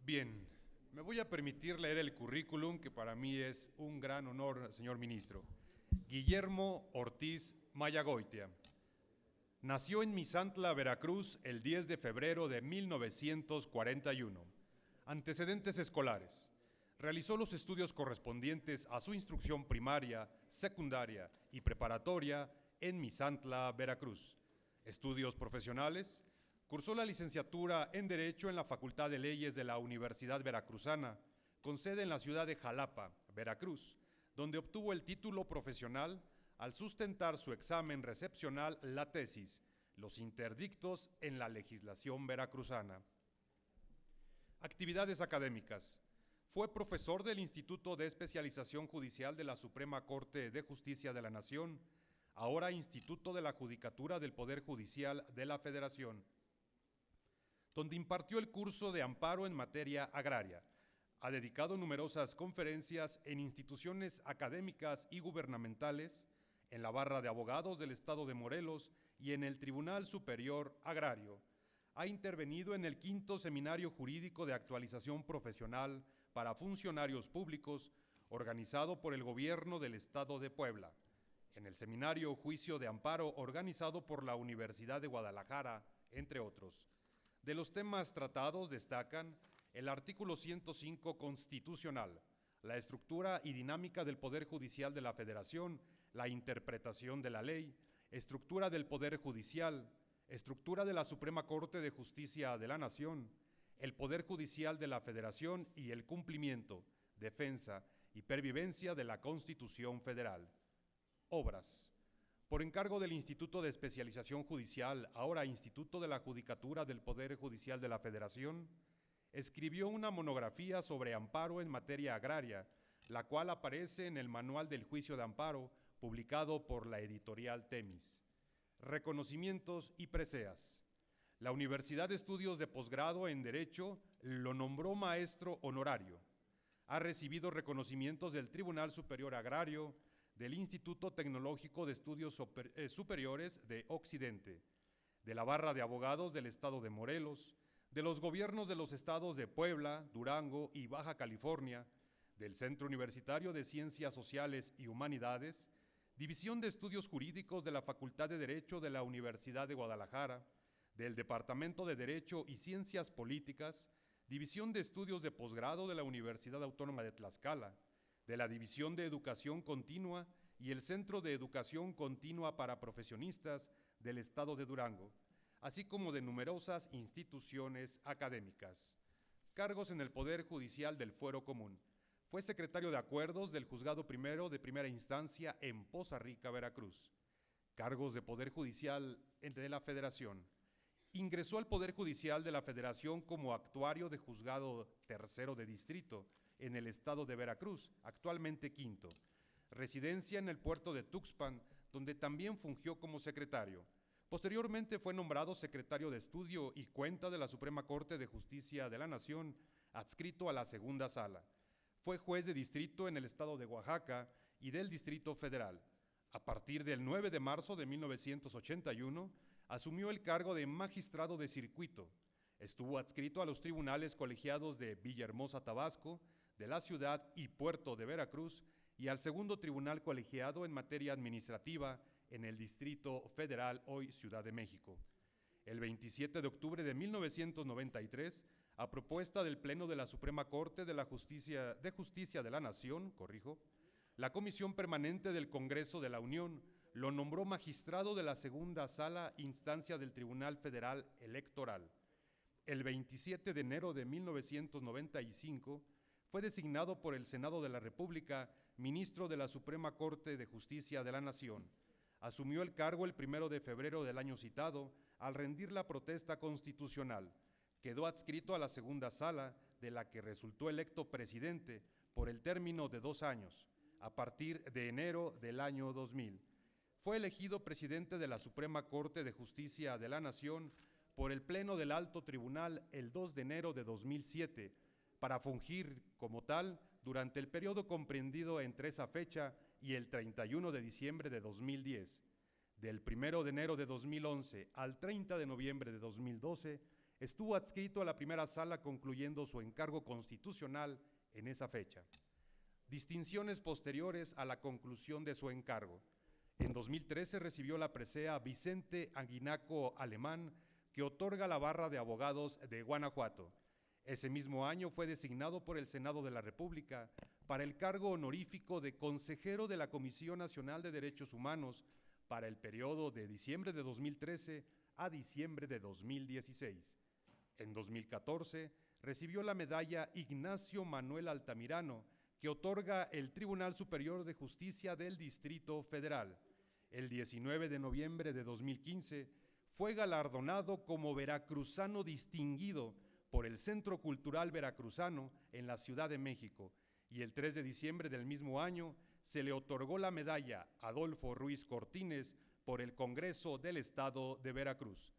Bien, me voy a permitir leer el currículum, que para mí es un gran honor, señor ministro. Guillermo Ortiz Mayagoitia. Nació en Misantla, Veracruz, el 10 de febrero de 1941. Antecedentes escolares. Realizó los estudios correspondientes a su instrucción primaria, secundaria y preparatoria en Misantla, Veracruz. Estudios profesionales. Cursó la licenciatura en Derecho en la Facultad de Leyes de la Universidad Veracruzana, con sede en la ciudad de Jalapa, Veracruz, donde obtuvo el título profesional al sustentar su examen recepcional la tesis Los interdictos en la legislación veracruzana. Actividades académicas. Fue profesor del Instituto de Especialización Judicial de la Suprema Corte de Justicia de la Nación, ahora Instituto de la Judicatura del Poder Judicial de la Federación, donde impartió el curso de amparo en materia agraria. Ha dedicado numerosas conferencias en instituciones académicas y gubernamentales, en la Barra de Abogados del Estado de Morelos y en el Tribunal Superior Agrario. Ha intervenido en el 5º Seminario Jurídico de Actualización Profesional para Funcionarios Públicos, organizado por el Gobierno del Estado de Puebla, en el Seminario Juicio de Amparo, organizado por la Universidad de Guadalajara, entre otros. De los temas tratados destacan el artículo 105 constitucional, la estructura y dinámica del Poder Judicial de la Federación, la interpretación de la ley, estructura del Poder Judicial, estructura de la Suprema Corte de Justicia de la Nación, el Poder Judicial de la Federación y el cumplimiento, defensa y pervivencia de la Constitución Federal. Obras. Por encargo del Instituto de Especialización Judicial, ahora Instituto de la Judicatura del Poder Judicial de la Federación, escribió una monografía sobre amparo en materia agraria, la cual aparece en el Manual del Juicio de Amparo, publicado por la editorial Temis. Reconocimientos y preseas. La Universidad de Estudios de Posgrado en Derecho lo nombró maestro honorario. Ha recibido reconocimientos del Tribunal Superior Agrario, del Instituto Tecnológico de Estudios Superiores de Occidente, de la Barra de Abogados del Estado de Morelos, de los gobiernos de los estados de Puebla, Durango y Baja California, del Centro Universitario de Ciencias Sociales y Humanidades, División de Estudios Jurídicos de la Facultad de Derecho de la Universidad de Guadalajara, del Departamento de Derecho y Ciencias Políticas, División de Estudios de Posgrado de la Universidad Autónoma de Tlaxcala, de la División de Educación Continua y el Centro de Educación Continua para Profesionistas del Estado de Durango, así como de numerosas instituciones académicas. Cargos en el Poder Judicial del Fuero Común. Fue secretario de Acuerdos del Juzgado Primero de Primera Instancia en Poza Rica, Veracruz. Cargos de Poder Judicial de la Federación. Ingresó al Poder Judicial de la Federación como actuario de Juzgado Tercero de Distrito en el estado de Veracruz, actualmente quinto. Residencia en el puerto de Tuxpan, donde también fungió como secretario. Posteriormente fue nombrado secretario de Estudio y Cuenta de la Suprema Corte de Justicia de la Nación, adscrito a la segunda sala. Fue juez de distrito en el estado de Oaxaca y del Distrito Federal. A partir del 9 de marzo de 1981, asumió el cargo de magistrado de circuito. Estuvo adscrito a los tribunales colegiados de Villahermosa, Tabasco, de la ciudad y puerto de Veracruz y al segundo tribunal colegiado en materia administrativa en el Distrito Federal, hoy Ciudad de México. El 27 de octubre de 1993, a propuesta del Pleno de la Suprema Corte de Justicia de la Nación, la Comisión Permanente del Congreso de la Unión lo nombró magistrado de la segunda sala instancia del Tribunal Federal Electoral. El 27 de enero de 1995, fue designado por el Senado de la República ministro de la Suprema Corte de Justicia de la Nación. Asumió el cargo el 1 de febrero del año citado al rendir la protesta constitucional. Quedó adscrito a la segunda sala, de la que resultó electo presidente por el término de 2 años, a partir de enero del año 2000. Fue elegido presidente de la Suprema Corte de Justicia de la Nación por el Pleno del Alto Tribunal el 2 de enero de 2007, para fungir como tal durante el periodo comprendido entre esa fecha y el 31 de diciembre de 2010. Del 1 de enero de 2011 al 30 de noviembre de 2012, Estuvo adscrito a la primera sala concluyendo su encargo constitucional en esa fecha. Distinciones posteriores a la conclusión de su encargo. En 2013 recibió la presea Vicente Aguinaco Alemán, que otorga la Barra de Abogados de Guanajuato. Ese mismo año fue designado por el Senado de la República para el cargo honorífico de consejero de la Comisión Nacional de Derechos Humanos para el periodo de diciembre de 2013 a diciembre de 2016. En 2014 recibió la medalla Ignacio Manuel Altamirano, que otorga el Tribunal Superior de Justicia del Distrito Federal. El 19 de noviembre de 2015 fue galardonado como veracruzano distinguido por el Centro Cultural Veracruzano en la Ciudad de México, y el 3 de diciembre del mismo año se le otorgó la medalla Adolfo Ruiz Cortines por el Congreso del Estado de Veracruz.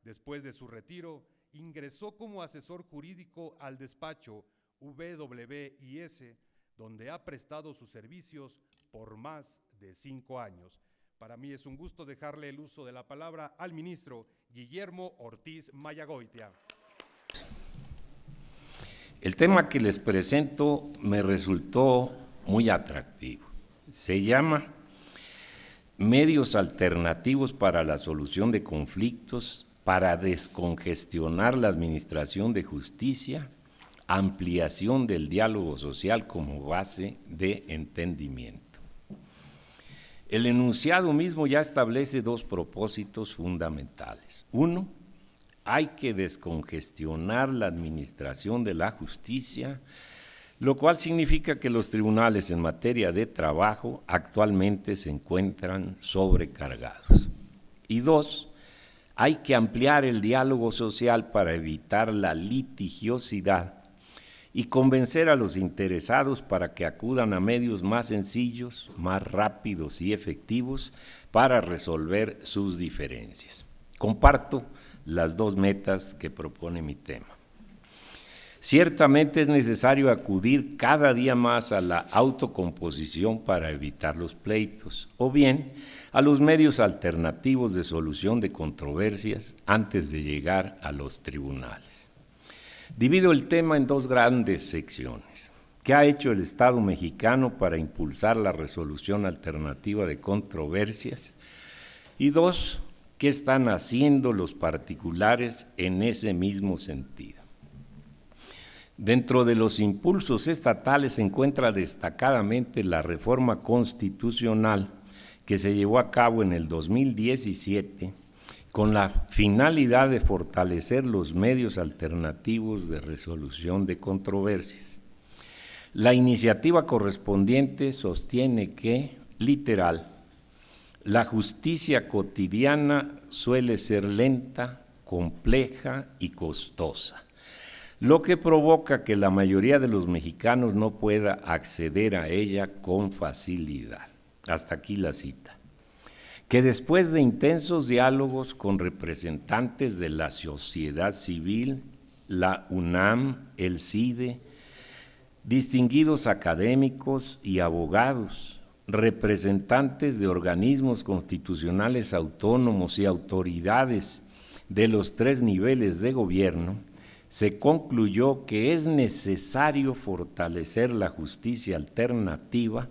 Después de su retiro, ingresó como asesor jurídico al despacho WIS, donde ha prestado sus servicios por más de 5 años. Para mí es un gusto dejarle el uso de la palabra al ministro Guillermo Ortiz Mayagoitia. El tema que les presento me resultó muy atractivo. Se llama Medios alternativos para la solución de conflictos, para descongestionar la administración de justicia, ampliación del diálogo social como base de entendimiento. El enunciado mismo ya establece dos propósitos fundamentales. Uno, hay que descongestionar la administración de la justicia, lo cual significa que los tribunales en materia de trabajo actualmente se encuentran sobrecargados. Y dos, hay que ampliar el diálogo social para evitar la litigiosidad y convencer a los interesados para que acudan a medios más sencillos, más rápidos y efectivos para resolver sus diferencias. Comparto las dos metas que propone mi tema. Ciertamente es necesario acudir cada día más a la autocomposición para evitar los pleitos, o bien a los medios alternativos de solución de controversias antes de llegar a los tribunales. Divido el tema en dos grandes secciones. ¿Qué ha hecho el Estado mexicano para impulsar la resolución alternativa de controversias? Y dos, ¿qué están haciendo los particulares en ese mismo sentido? Dentro de los impulsos estatales se encuentra destacadamente la reforma constitucional que se llevó a cabo en el 2017 con la finalidad de fortalecer los medios alternativos de resolución de controversias. La iniciativa correspondiente sostiene que, literal, la justicia cotidiana suele ser lenta, compleja y costosa, lo que provoca que la mayoría de los mexicanos no pueda acceder a ella con facilidad. Hasta aquí la cita. Que después de intensos diálogos con representantes de la sociedad civil, la UNAM, el CIDE, distinguidos académicos y abogados, representantes de organismos constitucionales autónomos y autoridades de los 3 niveles de gobierno, se concluyó que es necesario fortalecer la justicia alternativa,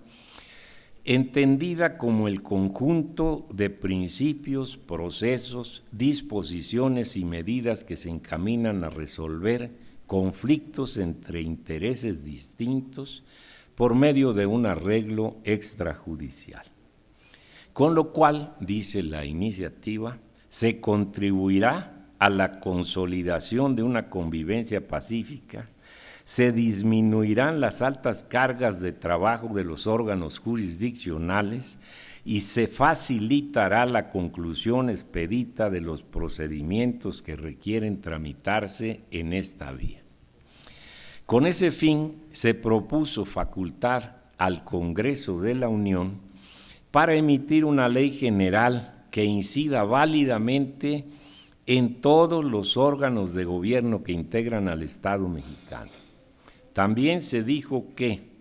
entendida como el conjunto de principios, procesos, disposiciones y medidas que se encaminan a resolver conflictos entre intereses distintos por medio de un arreglo extrajudicial. Con lo cual, dice la iniciativa, se contribuirá a la consolidación de una convivencia pacífica, se disminuirán las altas cargas de trabajo de los órganos jurisdiccionales y se facilitará la conclusión expedita de los procedimientos que requieren tramitarse en esta vía. Con ese fin, se propuso facultar al Congreso de la Unión para emitir una ley general que incida válidamente en todos los órganos de gobierno que integran al Estado mexicano. También se dijo que,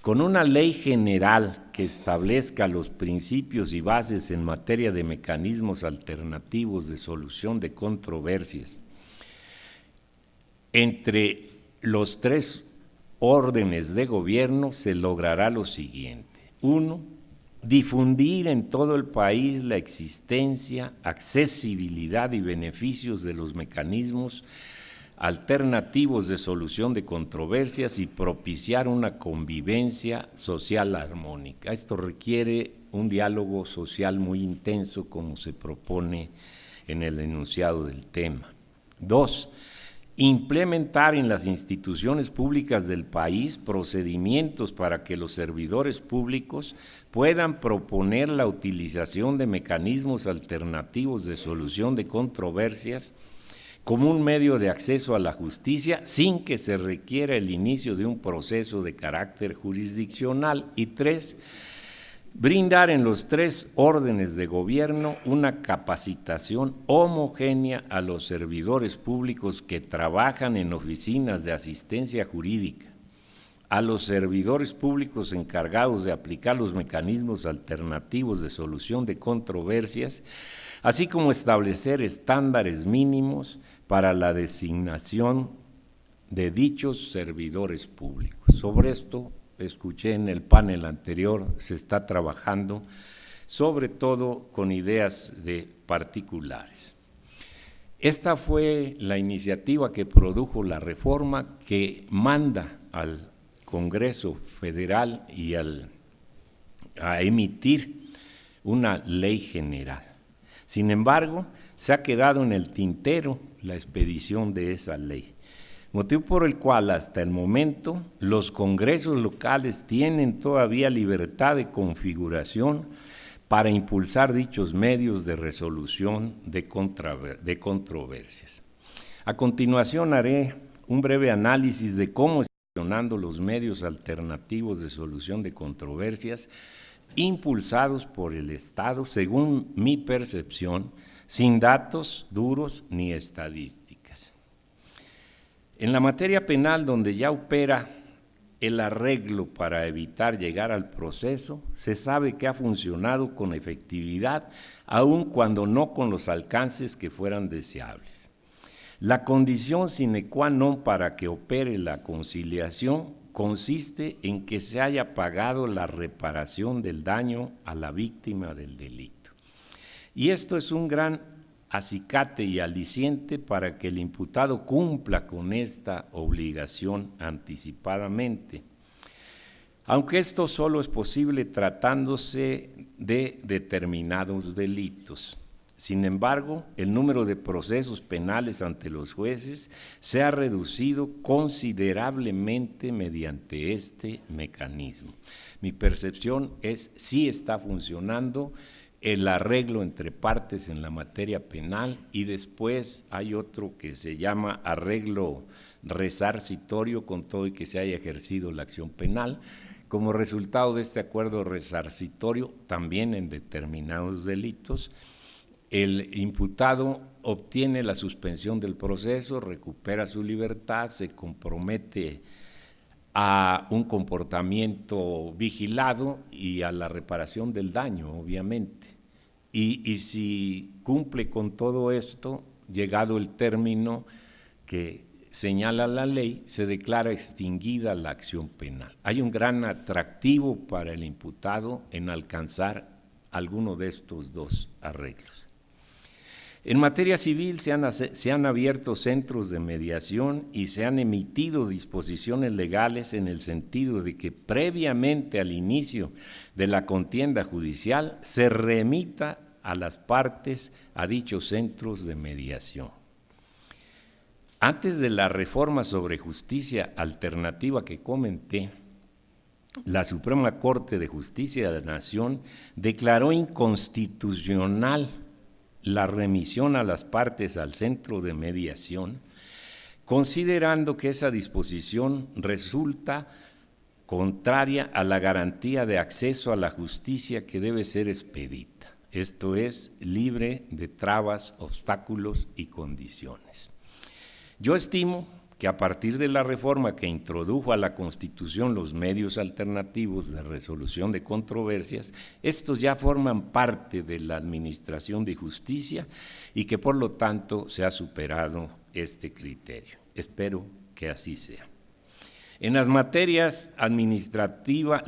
con una ley general que establezca los principios y bases en materia de mecanismos alternativos de solución de controversias, entre los 3 órdenes de gobierno se logrará lo siguiente. 1, difundir en todo el país la existencia, accesibilidad y beneficios de los mecanismos alternativos de solución de controversias y propiciar una convivencia social armónica. Esto requiere un diálogo social muy intenso, como se propone en el enunciado del tema. 2, implementar en las instituciones públicas del país procedimientos para que los servidores públicos puedan proponer la utilización de mecanismos alternativos de solución de controversias como un medio de acceso a la justicia sin que se requiera el inicio de un proceso de carácter jurisdiccional. Y 3, brindar en los 3 órdenes de gobierno una capacitación homogénea a los servidores públicos que trabajan en oficinas de asistencia jurídica, a los servidores públicos encargados de aplicar los mecanismos alternativos de solución de controversias, así como establecer estándares mínimos para la designación de dichos servidores públicos. Sobre esto, escuché en el panel anterior, se está trabajando, sobre todo con ideas de particulares. Esta fue la iniciativa que produjo la reforma que manda al Congreso Federal y a emitir una ley general. Sin embargo, se ha quedado en el tintero la expedición de esa ley, motivo por el cual hasta el momento los congresos locales tienen todavía libertad de configuración para impulsar dichos medios de resolución de controversias. A continuación haré un breve análisis de cómo están funcionando los medios alternativos de solución de controversias impulsados por el Estado, según mi percepción, sin datos duros ni estadísticas. En la materia penal, donde ya opera el arreglo para evitar llegar al proceso, se sabe que ha funcionado con efectividad, aun cuando no con los alcances que fueran deseables. La condición sine qua non para que opere la conciliación consiste en que se haya pagado la reparación del daño a la víctima del delito. Y esto es un gran acicate y aliciente para que el imputado cumpla con esta obligación anticipadamente, aunque esto solo es posible tratándose de determinados delitos. Sin embargo, el número de procesos penales ante los jueces se ha reducido considerablemente mediante este mecanismo. Mi percepción es sí está funcionando el arreglo entre partes en la materia penal, y después hay otro que se llama arreglo resarcitorio, con todo y que se haya ejercido la acción penal. Como resultado de este acuerdo resarcitorio, también en determinados delitos, el imputado obtiene la suspensión del proceso, recupera su libertad, se compromete a un comportamiento vigilado y a la reparación del daño, obviamente. Y si cumple con todo esto, llegado el término que señala la ley, se declara extinguida la acción penal. Hay un gran atractivo para el imputado en alcanzar alguno de estos 2 arreglos. En materia civil se han abierto centros de mediación y se han emitido disposiciones legales en el sentido de que previamente al inicio de la contienda judicial se remita a las partes a dichos centros de mediación. Antes de la reforma sobre justicia alternativa que comenté, la Suprema Corte de Justicia de la Nación declaró inconstitucional la remisión a las partes al centro de mediación, considerando que esa disposición resulta contraria a la garantía de acceso a la justicia que debe ser expedita, esto es, libre de trabas, obstáculos y condiciones. Yo estimo que a partir de la reforma que introdujo a la Constitución los medios alternativos de resolución de controversias, estos ya forman parte de la administración de justicia y que por lo tanto se ha superado este criterio. espero que así sea. En las materias administrativa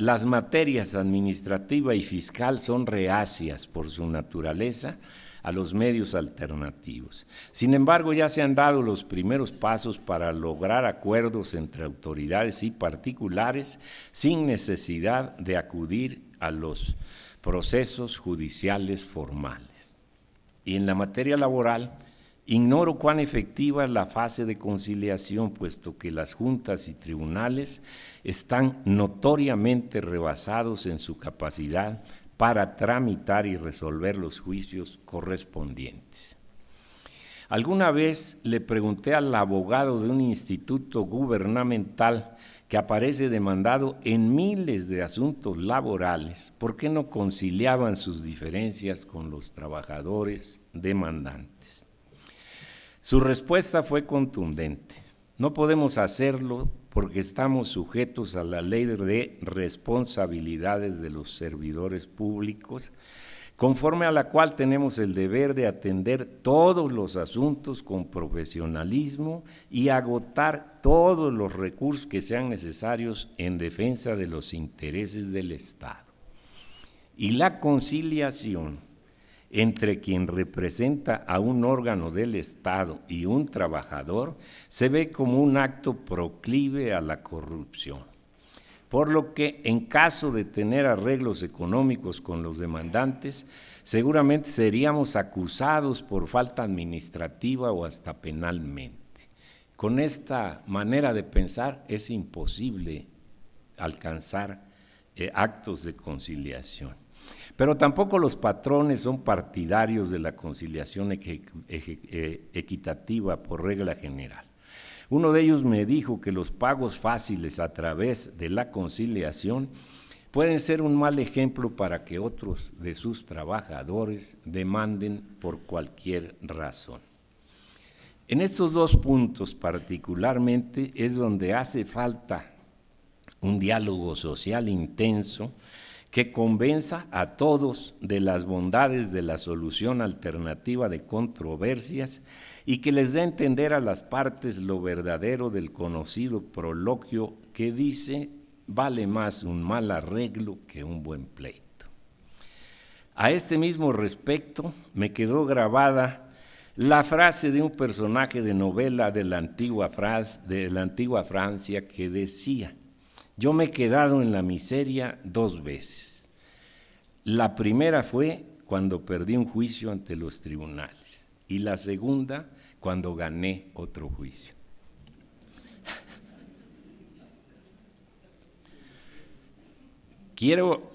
y fiscal son reacias por su naturaleza a los medios alternativos. Sin embargo, ya se han dado los primeros pasos para lograr acuerdos entre autoridades y particulares sin necesidad de acudir a los procesos judiciales formales. Y en la materia laboral, ignoro cuán efectiva es la fase de conciliación, puesto que las juntas y tribunales están notoriamente rebasados en su capacidad para tramitar y resolver los juicios correspondientes. Alguna vez le pregunté al abogado de un instituto gubernamental que aparece demandado en miles de asuntos laborales, ¿por qué no conciliaban sus diferencias con los trabajadores demandantes? Su respuesta fue contundente: no podemos hacerlo porque estamos sujetos a la ley de responsabilidades de los servidores públicos, conforme a la cual tenemos el deber de atender todos los asuntos con profesionalismo y agotar todos los recursos que sean necesarios en defensa de los intereses del Estado. Y la conciliación entre quien representa a un órgano del Estado y un trabajador se ve como un acto proclive a la corrupción. Por lo que, en caso de tener arreglos económicos con los demandantes, seguramente seríamos acusados por falta administrativa o hasta penalmente. Con esta manera de pensar es imposible alcanzar actos de conciliación. Pero tampoco los patrones son partidarios de la conciliación equitativa por regla general. Uno de ellos me dijo que los pagos fáciles a través de la conciliación pueden ser un mal ejemplo para que otros de sus trabajadores demanden por cualquier razón. En estos dos puntos particularmente es donde hace falta un diálogo social intenso que convenza a todos de las bondades de la solución alternativa de controversias y que les dé a entender a las partes lo verdadero del conocido proloquio que dice: vale más un mal arreglo que un buen pleito. A este mismo respecto me quedó grabada la frase de un personaje de novela de la antigua Francia que decía: yo me he quedado en la miseria 2 veces. La primera fue cuando perdí un juicio ante los tribunales y la segunda cuando gané otro juicio. Quiero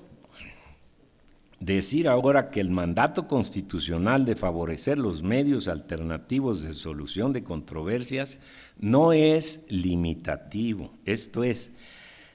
decir ahora que el mandato constitucional de favorecer los medios alternativos de solución de controversias no es limitativo, esto es,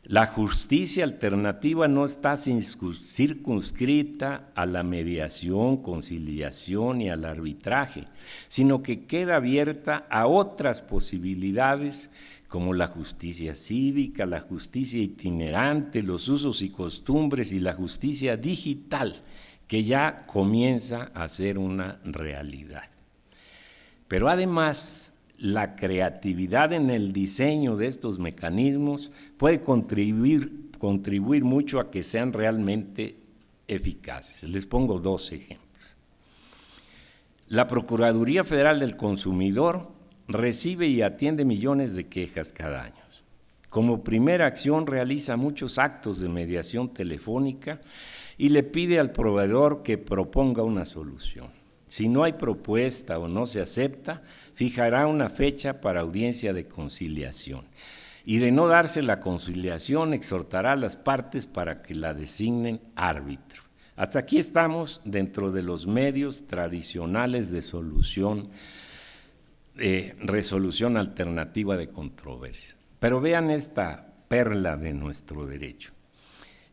la justicia alternativa no está circunscrita a la mediación, conciliación y al arbitraje, sino que queda abierta a otras posibilidades como la justicia cívica, la justicia itinerante, los usos y costumbres y la justicia digital, que ya comienza a ser una realidad. Pero además, la creatividad en el diseño de estos mecanismos puede contribuir mucho a que sean realmente eficaces. Les pongo 2 ejemplos. La Procuraduría Federal del Consumidor recibe y atiende millones de quejas cada año. Como primera acción realiza muchos actos de mediación telefónica y le pide al proveedor que proponga una solución. Si no hay propuesta o no se acepta, fijará una fecha para audiencia de conciliación. Y de no darse la conciliación, exhortará a las partes para que la designen árbitro. Hasta aquí estamos dentro de los medios tradicionales de resolución alternativa de controversia. Pero vean esta perla de nuestro derecho.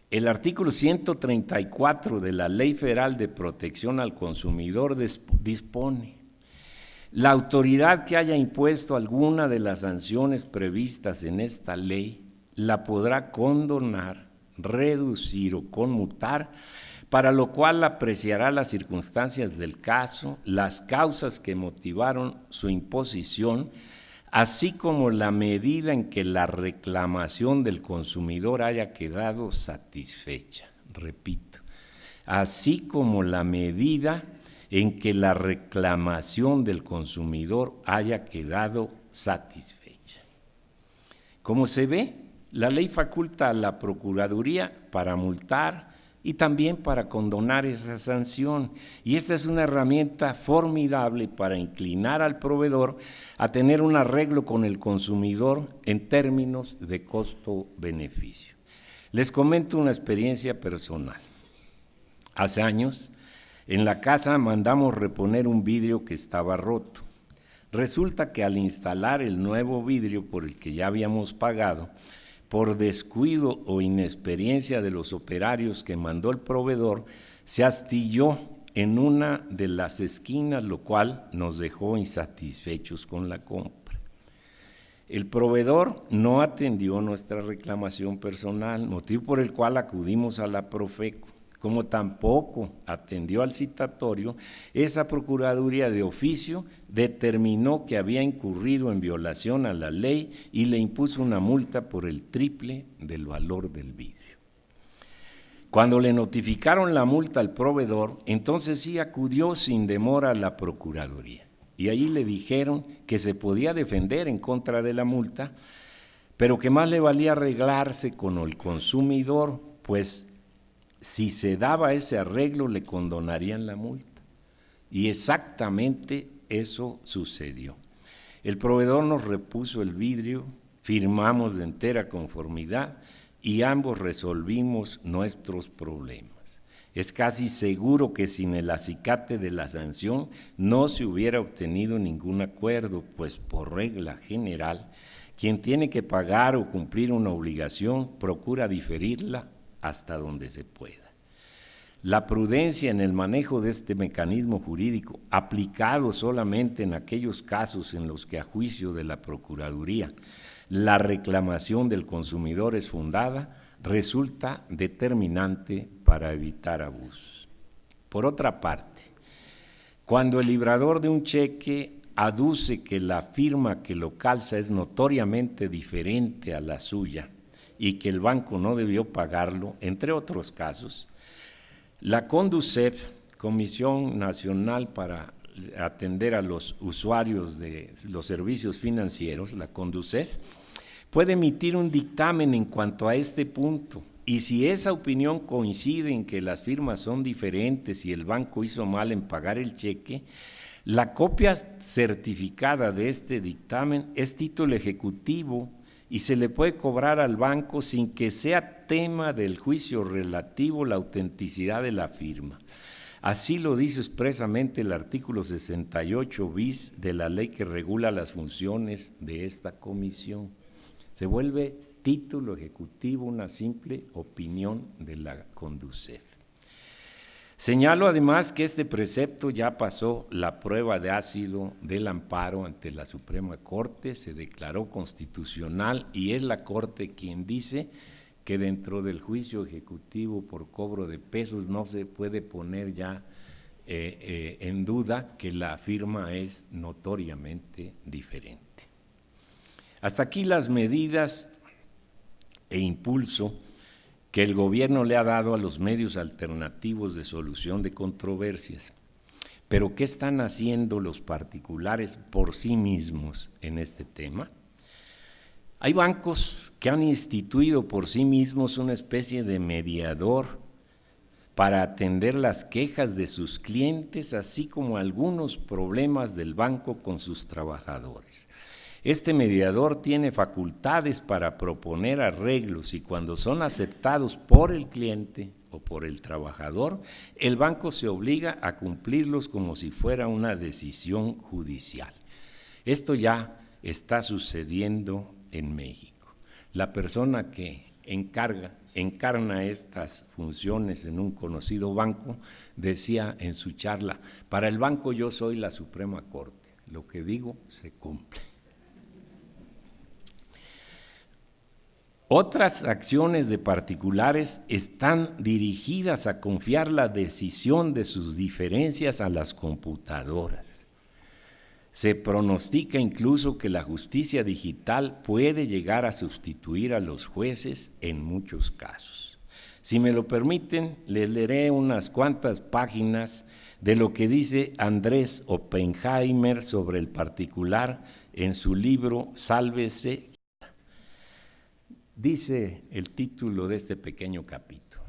El artículo 134 de la Ley Federal de Protección al Consumidor dispone: la autoridad que haya impuesto alguna de las sanciones previstas en esta ley la podrá condonar, reducir o conmutar, para lo cual apreciará las circunstancias del caso, las causas que motivaron su imposición, así como la medida en que la reclamación del consumidor haya quedado satisfecha. Repito, así como la medida en que la reclamación del consumidor haya quedado satisfecha. Como se ve, la ley faculta a la Procuraduría para multar y también para condonar esa sanción. Y esta es una herramienta formidable para inclinar al proveedor a tener un arreglo con el consumidor en términos de costo-beneficio. Les comento una experiencia personal. Hace años, en la casa mandamos reponer un vidrio que estaba roto. Resulta que al instalar el nuevo vidrio por el que ya habíamos pagado, por descuido o inexperiencia de los operarios que mandó el proveedor, se astilló en una de las esquinas, lo cual nos dejó insatisfechos con la compra. El proveedor no atendió nuestra reclamación personal, motivo por el cual acudimos a la Profeco. Como tampoco atendió al citatorio, esa Procuraduría de oficio determinó que había incurrido en violación a la ley y le impuso una multa por el triple del valor del vidrio. Cuando le notificaron la multa al proveedor, entonces sí acudió sin demora a la Procuraduría y ahí le dijeron que se podía defender en contra de la multa, pero que más le valía arreglarse con el consumidor, pues si se daba ese arreglo le condonarían la multa. Y exactamente eso sucedió. El proveedor nos repuso el vidrio, firmamos de entera conformidad y ambos resolvimos nuestros problemas. Es casi seguro que sin el acicate de la sanción no se hubiera obtenido ningún acuerdo, pues por regla general, quien tiene que pagar o cumplir una obligación procura diferirla hasta donde se pueda. La prudencia en el manejo de este mecanismo jurídico, aplicado solamente en aquellos casos en los que a juicio de la Procuraduría la reclamación del consumidor es fundada, resulta determinante para evitar abusos. Por otra parte, cuando el librador de un cheque aduce que la firma que lo calza es notoriamente diferente a la suya y que el banco no debió pagarlo, entre otros casos, la CONDUCEF, Comisión Nacional para atender a los usuarios de los servicios financieros, la CONDUCEF, puede emitir un dictamen en cuanto a este punto. Y si esa opinión coincide en que las firmas son diferentes y el banco hizo mal en pagar el cheque, la copia certificada de este dictamen es título ejecutivo y se le puede cobrar al banco sin que sea tema del juicio relativo la autenticidad de la firma. Así lo dice expresamente el artículo 68 bis de la ley que regula las funciones de esta comisión. Se vuelve título ejecutivo una simple opinión de la CONDUCEF. Señalo además que este precepto ya pasó la prueba de ácido del amparo ante la Suprema Corte, se declaró constitucional y es la Corte quien dice que dentro del juicio ejecutivo por cobro de pesos no se puede poner ya en duda que la firma es notoriamente diferente. Hasta aquí las medidas e impulso que el gobierno le ha dado a los medios alternativos de solución de controversias. Pero ¿qué están haciendo los particulares por sí mismos en este tema? Hay bancos que han instituido por sí mismos una especie de mediador para atender las quejas de sus clientes, así como algunos problemas del banco con sus trabajadores. Este mediador tiene facultades para proponer arreglos y cuando son aceptados por el cliente o por el trabajador, el banco se obliga a cumplirlos como si fuera una decisión judicial. Esto ya está sucediendo en México. La persona que encarna estas funciones en un conocido banco decía en su charla: para el banco yo soy la Suprema Corte, lo que digo se cumple. Otras acciones de particulares están dirigidas a confiar la decisión de sus diferencias a las computadoras. Se pronostica incluso que la justicia digital puede llegar a sustituir a los jueces en muchos casos. Si me lo permiten, les leeré unas cuantas páginas de lo que dice Andrés Oppenheimer sobre el particular en su libro Sálvese. Dice el título de este pequeño capítulo: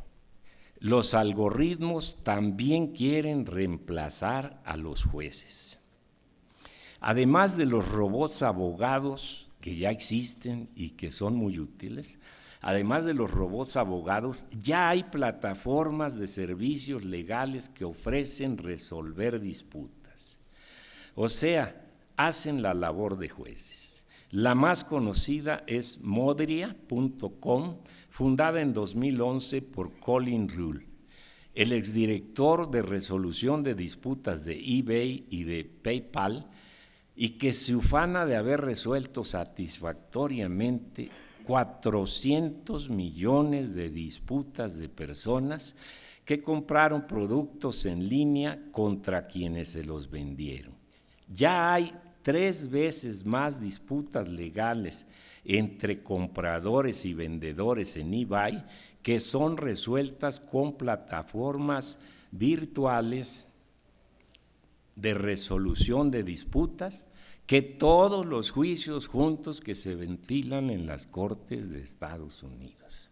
los algoritmos también quieren reemplazar a los jueces. Además de los robots abogados que ya existen y que son muy útiles, además de los robots abogados, ya hay plataformas de servicios legales que ofrecen resolver disputas. O sea, hacen la labor de jueces. La más conocida es Modria.com, fundada en 2011 por Colin Rule, el exdirector de resolución de disputas de eBay y de PayPal, y que se ufana de haber resuelto satisfactoriamente 400 millones de disputas de personas que compraron productos en línea contra quienes se los vendieron. Ya hay 3 veces más disputas legales entre compradores y vendedores en eBay que son resueltas con plataformas virtuales de resolución de disputas que todos los juicios juntos que se ventilan en las Cortes de Estados Unidos.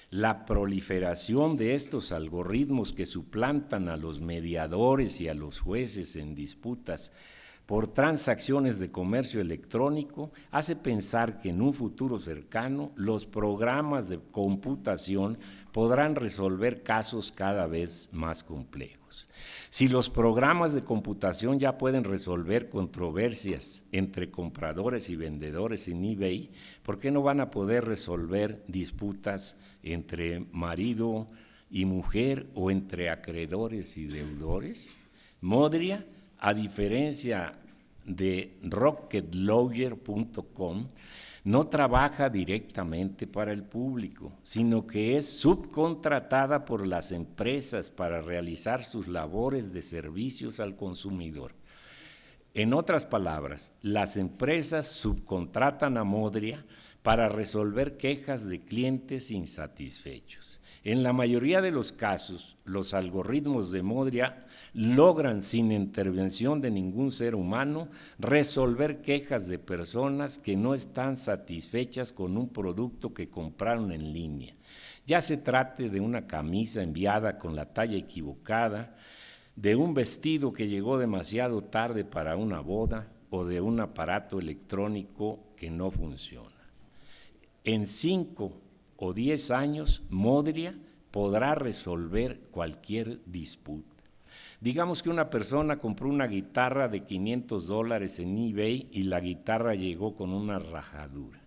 La proliferación de estos algoritmos que suplantan a los mediadores y a los jueces en disputas por transacciones de comercio electrónico hace pensar que en un futuro cercano los programas de computación podrán resolver casos cada vez más complejos. Si los programas de computación ya pueden resolver controversias entre compradores y vendedores en eBay, ¿por qué no van a poder resolver disputas entre marido y mujer o entre acreedores y deudores? Modria, a diferencia de RocketLawyer.com, no trabaja directamente para el público, sino que es subcontratada por las empresas para realizar sus labores de servicios al consumidor. En otras palabras, las empresas subcontratan a Modria para resolver quejas de clientes insatisfechos. En la mayoría de los casos, los algoritmos de Modria logran, sin intervención de ningún ser humano, resolver quejas de personas que no están satisfechas con un producto que compraron en línea. Ya se trate de una camisa enviada con la talla equivocada, de un vestido que llegó demasiado tarde para una boda o de un aparato electrónico que no funciona. En 5 o 10 años, Modria podrá resolver cualquier disputa. Digamos que una persona compró una guitarra de $500 en eBay y la guitarra llegó con una rajadura.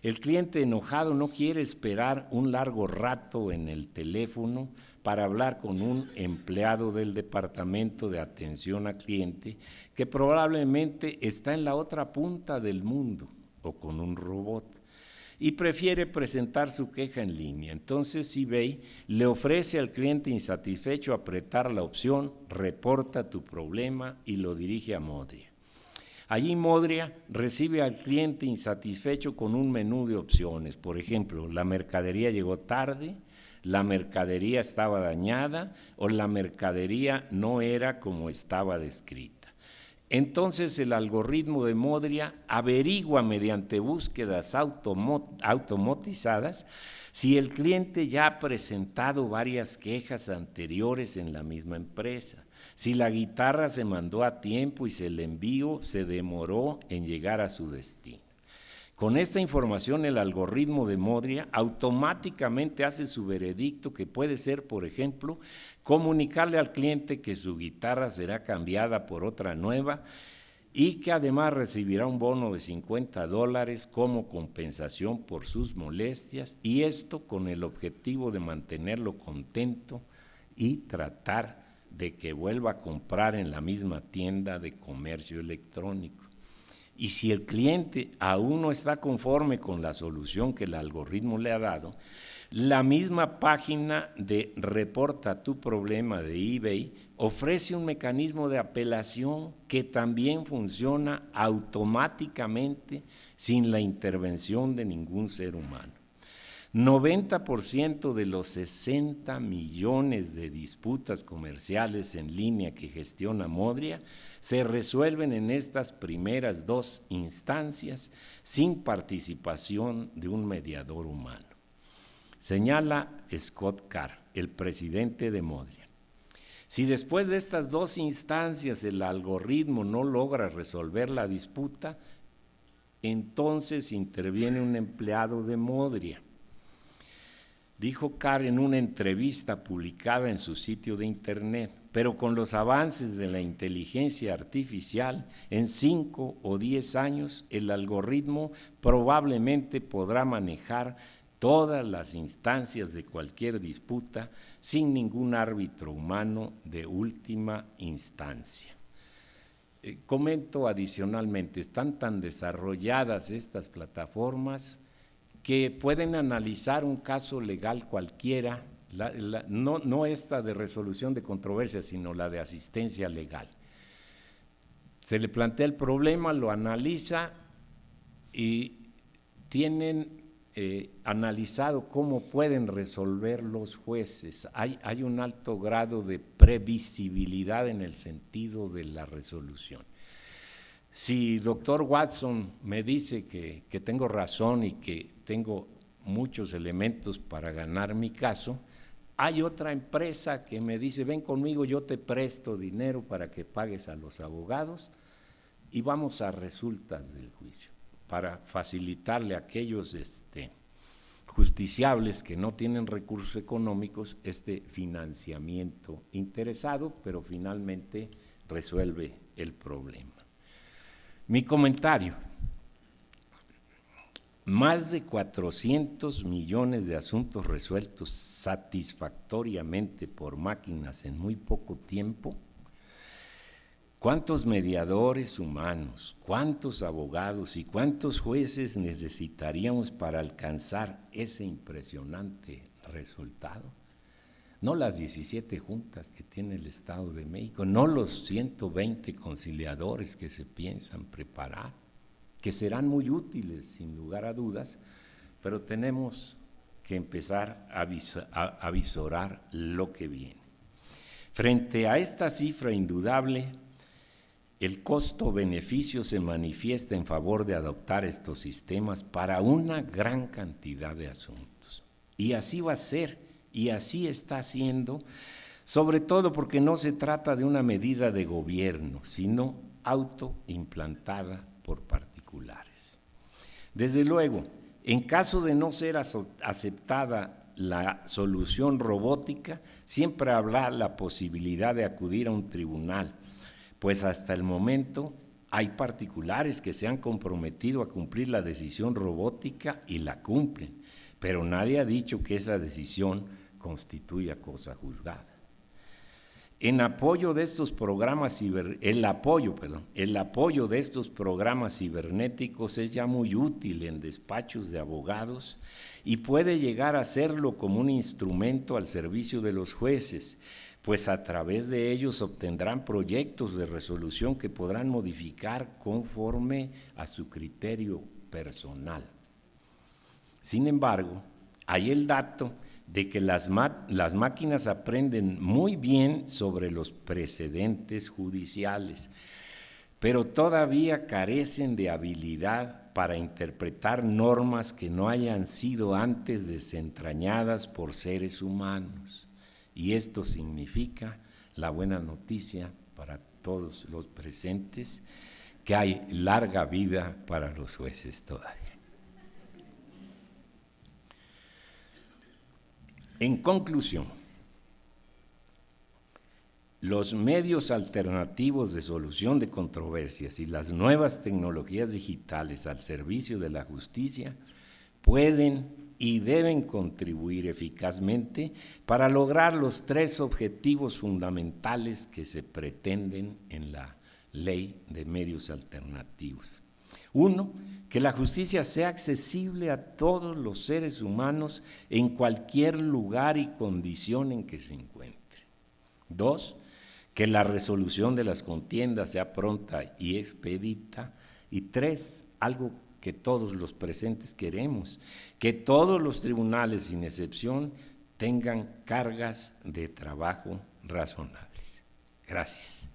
El cliente enojado no quiere esperar un largo rato en el teléfono para hablar con un empleado del departamento de atención al cliente que probablemente está en la otra punta del mundo o con un robot, y prefiere presentar su queja en línea. Entonces eBay le ofrece al cliente insatisfecho apretar la opción «Reporta tu problema» y lo dirige a Modria. Allí Modria recibe al cliente insatisfecho con un menú de opciones. Por ejemplo, la mercadería llegó tarde, la mercadería estaba dañada o la mercadería no era como estaba descrita. Entonces el algoritmo de Modria averigua mediante búsquedas automatizadas si el cliente ya ha presentado varias quejas anteriores en la misma empresa, si la guitarra se mandó a tiempo y si el envío se demoró en llegar a su destino. Con esta información el algoritmo de Modria automáticamente hace su veredicto, que puede ser, por ejemplo, comunicarle al cliente que su guitarra será cambiada por otra nueva y que además recibirá un bono de $50 como compensación por sus molestias, y esto con el objetivo de mantenerlo contento y tratar de que vuelva a comprar en la misma tienda de comercio electrónico. y si el cliente aún no está conforme con la solución que el algoritmo le ha dado, la misma página de Reporta tu problema de eBay ofrece un mecanismo de apelación que también funciona automáticamente sin la intervención de ningún ser humano. 90% de los 60 millones de disputas comerciales en línea que gestiona Modria se resuelven en estas primeras 2 instancias sin participación de un mediador humano. Señala Scott Carr, el presidente de Modria. Si después de estas 2 instancias el algoritmo no logra resolver la disputa, entonces interviene un empleado de Modria. Dijo Carr en una entrevista publicada en su sitio de internet, pero con los avances de la inteligencia artificial, en 5 o 10 años el algoritmo probablemente podrá manejar todas las instancias de cualquier disputa sin ningún árbitro humano de última instancia. Comento adicionalmente, están tan desarrolladas estas plataformas que pueden analizar un caso legal cualquiera, no esta de resolución de controversias, sino la de asistencia legal. Se le plantea el problema, lo analiza y tienen analizado cómo pueden resolver los jueces. Hay un alto grado de previsibilidad en el sentido de la resolución. Si doctor Watson me dice que tengo razón y que tengo muchos elementos para ganar mi caso, hay otra empresa que me dice, ven conmigo, yo te presto dinero para que pagues a los abogados y vamos a resultas del juicio, para facilitarle a aquellos justiciables que no tienen recursos económicos este financiamiento interesado, pero finalmente resuelve el problema. Mi comentario: más de 400 millones de asuntos resueltos satisfactoriamente por máquinas en muy poco tiempo. ¿Cuántos mediadores humanos, cuántos abogados y cuántos jueces necesitaríamos para alcanzar ese impresionante resultado? No las 17 juntas que tiene el Estado de México, no los 120 conciliadores que se piensan preparar, que serán muy útiles sin lugar a dudas, pero tenemos que empezar a visorar lo que viene. Frente a esta cifra indudable, el costo-beneficio se manifiesta en favor de adoptar estos sistemas para una gran cantidad de asuntos. Y así va a ser, y así está siendo, sobre todo porque no se trata de una medida de gobierno, sino autoimplantada por particulares. Desde luego, en caso de no ser aceptada la solución robótica, siempre habrá la posibilidad de acudir a un tribunal, pues hasta el momento hay particulares que se han comprometido a cumplir la decisión robótica y la cumplen, pero nadie ha dicho que esa decisión constituya cosa juzgada. El apoyo de estos programas cibernéticos es ya muy útil en despachos de abogados y puede llegar a serlo como un instrumento al servicio de los jueces, pues a través de ellos obtendrán proyectos de resolución que podrán modificar conforme a su criterio personal. Sin embargo, hay el dato de que las máquinas aprenden muy bien sobre los precedentes judiciales, pero todavía carecen de habilidad para interpretar normas que no hayan sido antes desentrañadas por seres humanos. Y esto significa la buena noticia para todos los presentes, que hay larga vida para los jueces todavía. En conclusión, los medios alternativos de solución de controversias y las nuevas tecnologías digitales al servicio de la justicia pueden y deben contribuir eficazmente para lograr los 3 objetivos fundamentales que se pretenden en la Ley de Medios Alternativos. Uno, que la justicia sea accesible a todos los seres humanos en cualquier lugar y condición en que se encuentre. Dos, que la resolución de las contiendas sea pronta y expedita. Y tres, algo que todos los presentes queremos, que todos los tribunales, sin excepción, tengan cargas de trabajo razonables. Gracias.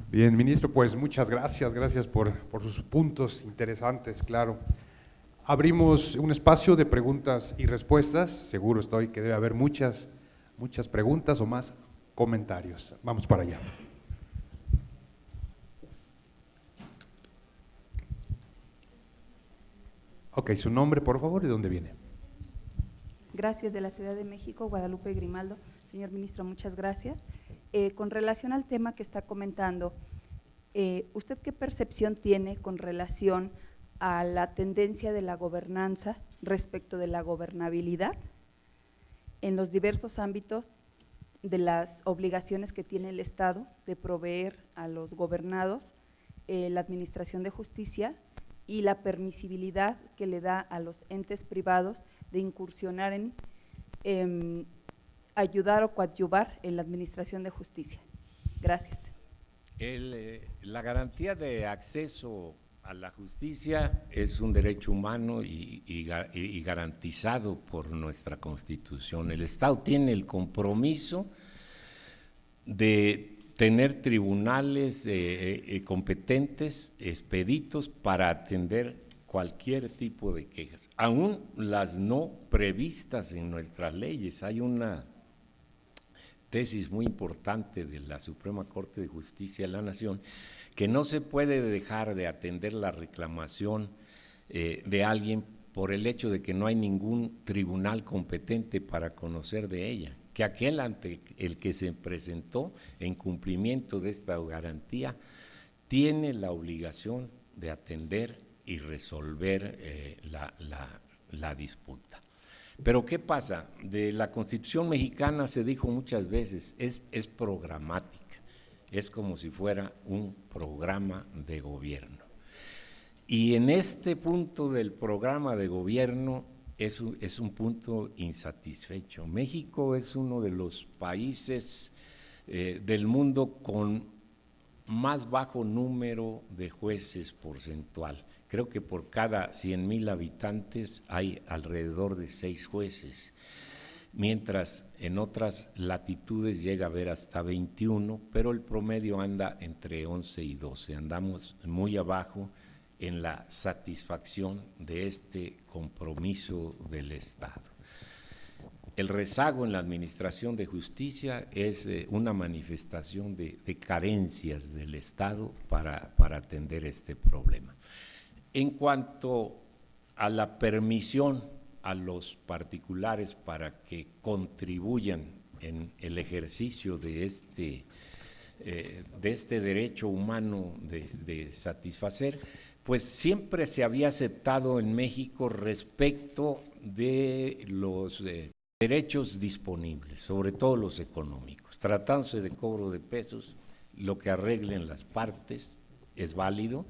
Bien, ministro, pues muchas gracias, por sus puntos interesantes, claro. Abrimos un espacio de preguntas y respuestas, seguro estoy que debe haber muchas preguntas o más comentarios. Vamos para allá. Ok, su nombre, por favor, y dónde viene. Gracias, de la Ciudad de México, Guadalupe Grimaldo. Señor ministro, muchas gracias. Con relación al tema que está comentando, ¿usted qué percepción tiene con relación a la tendencia de la gobernanza respecto de la gobernabilidad en los diversos ámbitos de las obligaciones que tiene el Estado de proveer a los gobernados la administración de justicia y la permisibilidad que le da a los entes privados de incursionar en ayudar o coadyuvar en la administración de justicia? Gracias. La garantía de acceso a la justicia es un derecho humano y garantizado por nuestra Constitución. El Estado tiene el compromiso de tener tribunales competentes, expeditos para atender cualquier tipo de quejas, aún las no previstas en nuestras leyes. Hay una tesis muy importante de la Suprema Corte de Justicia de la Nación que no se puede dejar de atender la reclamación de alguien por el hecho de que no hay ningún tribunal competente para conocer de ella, que aquel ante el que se presentó en cumplimiento de esta garantía tiene la obligación de atender y resolver la disputa. Pero ¿qué pasa? De la Constitución mexicana se dijo muchas veces, es programática, es como si fuera un programa de gobierno. Y en este punto del programa de gobierno es un punto insatisfecho. México es uno de los países del mundo con más bajo número de jueces porcentual. Creo que por cada 100,000 habitantes hay alrededor de 6 jueces, mientras en otras latitudes llega a haber hasta 21, pero el promedio anda entre 11 y 12. Andamos muy abajo en la satisfacción de este compromiso del Estado. El rezago en la administración de justicia es una manifestación de carencias del Estado para atender este problema. En cuanto a la permisión a los particulares para que contribuyan en el ejercicio de este derecho humano de satisfacer, pues siempre se había aceptado en México respecto de los derechos disponibles, sobre todo los económicos. Tratándose de cobro de pesos, lo que arreglen las partes es válido.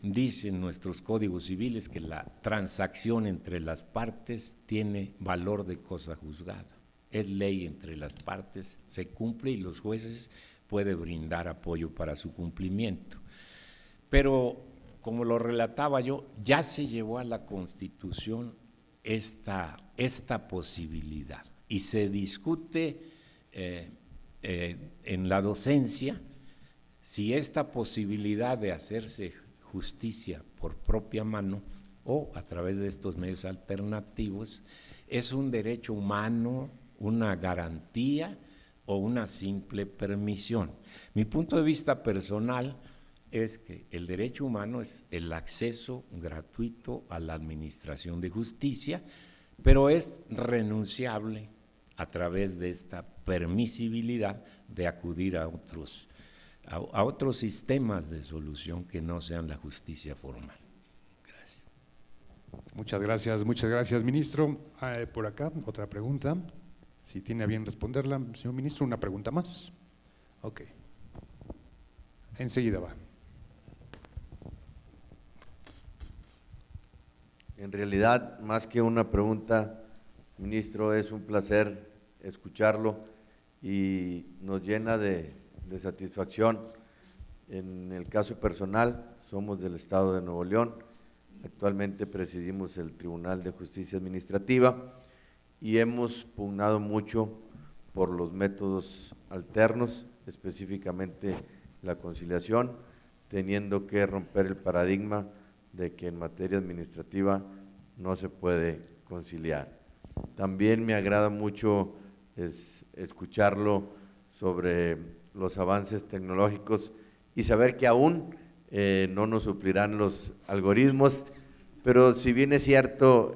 Dicen nuestros códigos civiles que la transacción entre las partes tiene valor de cosa juzgada. Es ley entre las partes, se cumple y los jueces pueden brindar apoyo para su cumplimiento. Pero, como lo relataba yo, ya se llevó a la Constitución esta posibilidad y se discute en la docencia si esta posibilidad de hacerse justicia por propia mano o a través de estos medios alternativos es un derecho humano, una garantía o una simple permisión. Mi punto de vista personal es que el derecho humano es el acceso gratuito a la administración de justicia, pero es renunciable a través de esta permisibilidad de acudir a otros sistemas de solución que no sean la justicia formal. Gracias. Muchas gracias, ministro. Por acá, otra pregunta. Si tiene a bien responderla, señor ministro, una pregunta más. Ok. Enseguida va. En realidad, más que una pregunta, ministro, es un placer escucharlo y nos llena de satisfacción. En el caso personal, somos del Estado de Nuevo León, actualmente presidimos el Tribunal de Justicia Administrativa y hemos pugnado mucho por los métodos alternos, específicamente la conciliación, teniendo que romper el paradigma de que en materia administrativa no se puede conciliar. También me agrada mucho escucharlo sobre los avances tecnológicos y saber que aún no nos suplirán los algoritmos, pero si bien es cierto,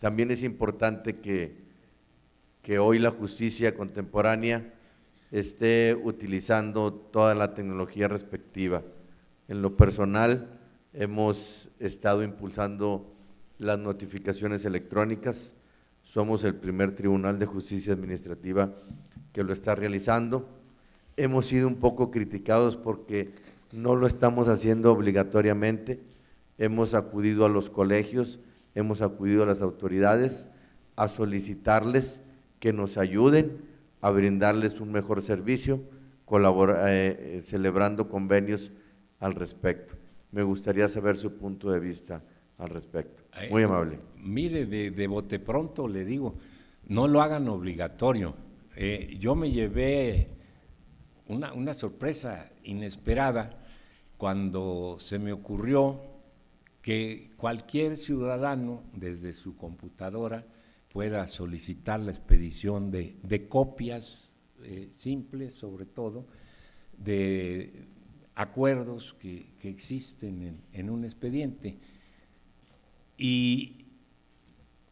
también es importante que hoy la justicia contemporánea esté utilizando toda la tecnología respectiva. En lo personal, hemos estado impulsando las notificaciones electrónicas, somos el primer Tribunal de Justicia Administrativa que lo está realizando. Hemos sido un poco criticados porque no lo estamos haciendo obligatoriamente, hemos acudido a los colegios, hemos acudido a las autoridades a solicitarles que nos ayuden a brindarles un mejor servicio, celebrando convenios al respecto. Me gustaría saber su punto de vista al respecto. Muy amable. Mire, de bote pronto le digo, no lo hagan obligatorio. Yo me llevé una sorpresa inesperada cuando se me ocurrió que cualquier ciudadano desde su computadora pueda solicitar la expedición de copias simples, sobre todo, de acuerdos que existen en un expediente. Y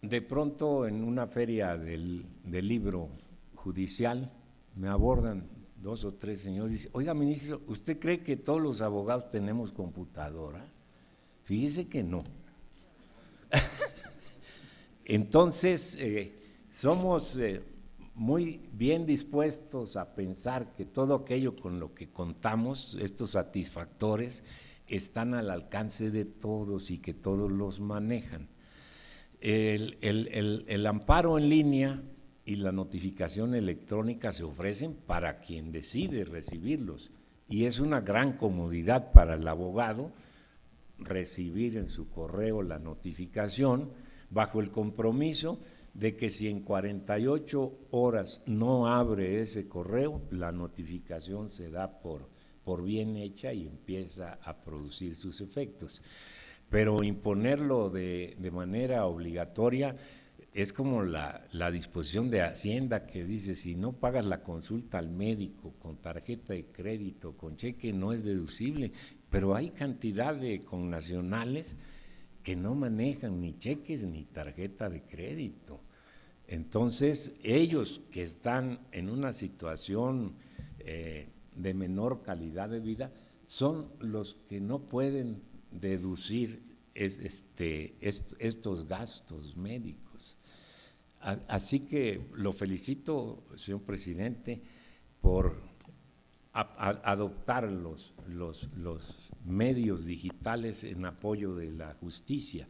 de pronto en una feria del libro judicial me abordan 2 o 3 señores y dicen: oiga, ministro, ¿usted cree que todos los abogados tenemos computadora? Fíjese que no. Entonces, somos muy bien dispuestos a pensar que todo aquello con lo que contamos, estos satisfactores, están al alcance de todos y que todos los manejan. El amparo en línea y la notificación electrónica se ofrecen para quien decide recibirlos, y es una gran comodidad para el abogado recibir en su correo la notificación, bajo el compromiso de que si en 48 horas no abre ese correo, la notificación se da por bien hecha y empieza a producir sus efectos. Pero imponerlo de manera obligatoria es como la disposición de Hacienda que dice: si no pagas la consulta al médico con tarjeta de crédito, con cheque, no es deducible. Pero hay cantidad de connacionales que no manejan ni cheques ni tarjeta de crédito. Entonces, ellos que están en una situación de menor calidad de vida son los que no pueden deducir estos gastos médicos. Así que lo felicito, señor presidente, por adoptar los medios digitales en apoyo de la justicia.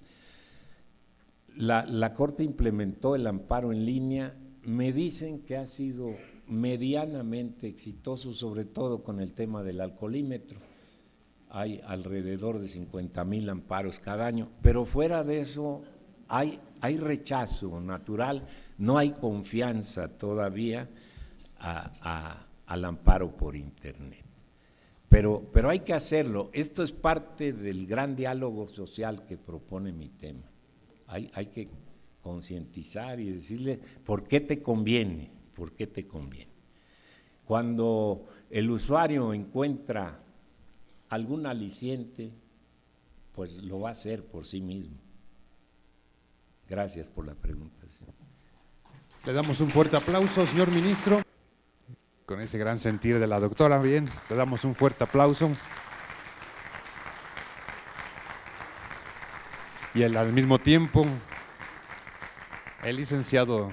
La Corte implementó el amparo en línea, me dicen que ha sido medianamente exitoso, sobre todo con el tema del alcoholímetro. Hay alrededor de 50,000 amparos cada año, pero fuera de eso hay rechazo natural, no hay confianza todavía al amparo por internet. Pero hay que hacerlo. Esto es parte del gran diálogo social que propone mi tema. Hay que concientizar y decirle por qué te conviene, por qué te conviene. Cuando el usuario encuentra algún aliciente, pues lo va a hacer por sí mismo. Gracias por la pregunta, señor. Le damos un fuerte aplauso, señor ministro. Con ese gran sentir de la doctora, bien, le damos un fuerte aplauso. Y al mismo tiempo, el licenciado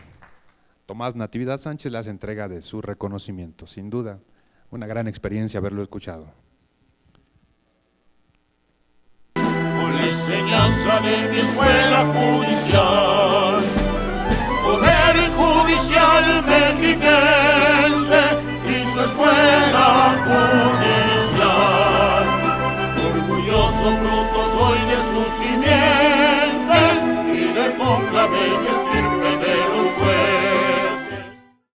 Tomás Natividad Sánchez le hace entrega de su reconocimiento. Sin duda, una gran experiencia haberlo escuchado. Con la enseñanza de mi escuela judicial, Poder Judicial Mexiquense y su escuela judicial, orgulloso fruto soy de su simiente y del conclave y